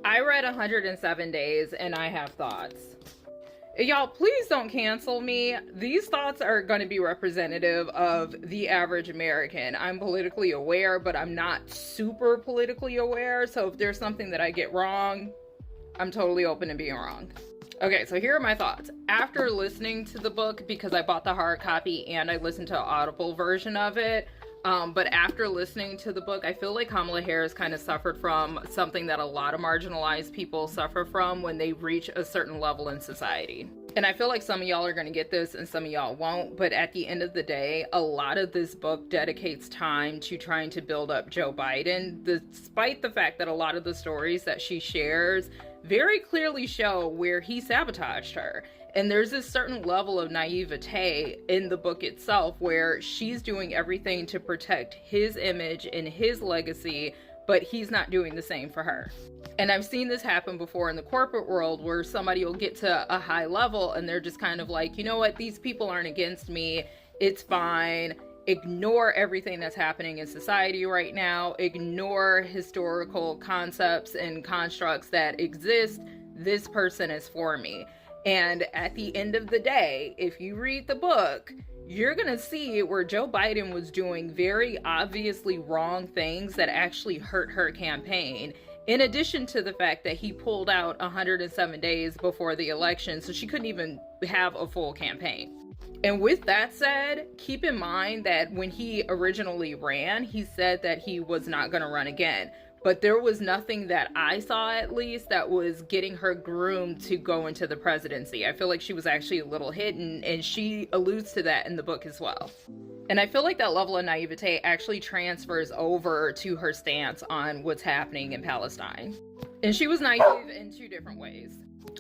I read 107 Days and I have thoughts. Y'all, please don't cancel me. These thoughts are going to be representative of the average American. I'm politically aware, but I'm not super politically aware. So if there's something that I get wrong, I'm totally open to being wrong. Okay, so here are my thoughts. After listening to the book, because I bought the hard copy and I listened to an Audible version of it, but after listening to the book, I feel like Kamala Harris kind of suffered from something that a lot of marginalized people suffer from when they reach a certain level in society. And I feel like some of y'all are going to get this and some of y'all won't, but at the end of the day, a lot of this book dedicates time to trying to build up Joe Biden, despite the fact that a lot of the stories that she shares very clearly show where he sabotaged her. And there's this certain level of naivete in the book itself where she's doing everything to protect his image and his legacy, but he's not doing the same for her. And I've seen this happen before in the corporate world where somebody will get to a high level and they're just kind of like, you know what, these people aren't against me, it's fine. Ignore everything that's happening in society right now. Ignore historical concepts and constructs that exist. This person is for me. And at the end of the day, if you read the book, you're going to see where Joe Biden was doing very obviously wrong things that actually hurt her campaign. In addition to the fact that he pulled out 107 days before the election, so she couldn't even have a full campaign. And with that said, keep in mind that when he originally ran, he said that he was not going to run again. But there was nothing that I saw, at least, that was getting her groomed to go into the presidency. I feel like she was actually a little hidden, and she alludes to that in the book as well. And I feel like that level of naivete actually transfers over to her stance on what's happening in Palestine. And she was naive in two different ways.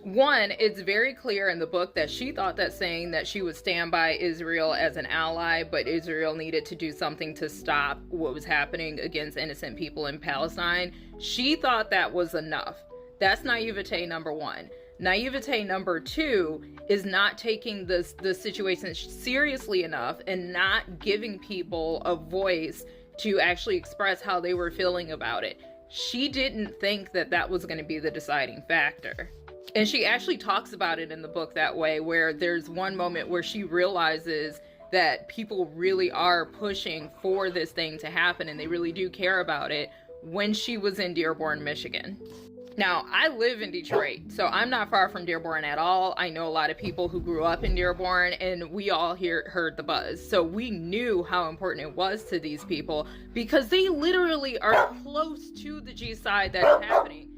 One, it's very clear in the book that she thought that saying that she would stand by Israel as an ally, but Israel needed to do something to stop what was happening against innocent people in Palestine, she thought that was enough. That's naivete number one. Naivete number two is not taking the situation seriously enough and not giving people a voice to actually express how they were feeling about it. She didn't think that that was going to be the deciding factor. And she actually talks about it in the book that way, where there's one moment where she realizes that people really are pushing for this thing to happen and they really do care about it when she was in Dearborn, Michigan. Now, I live in Detroit, so I'm not far from Dearborn at all. I know a lot of people who grew up in Dearborn, and we all heard the buzz. So we knew how important it was to these people because they literally are close to the G side that's happening.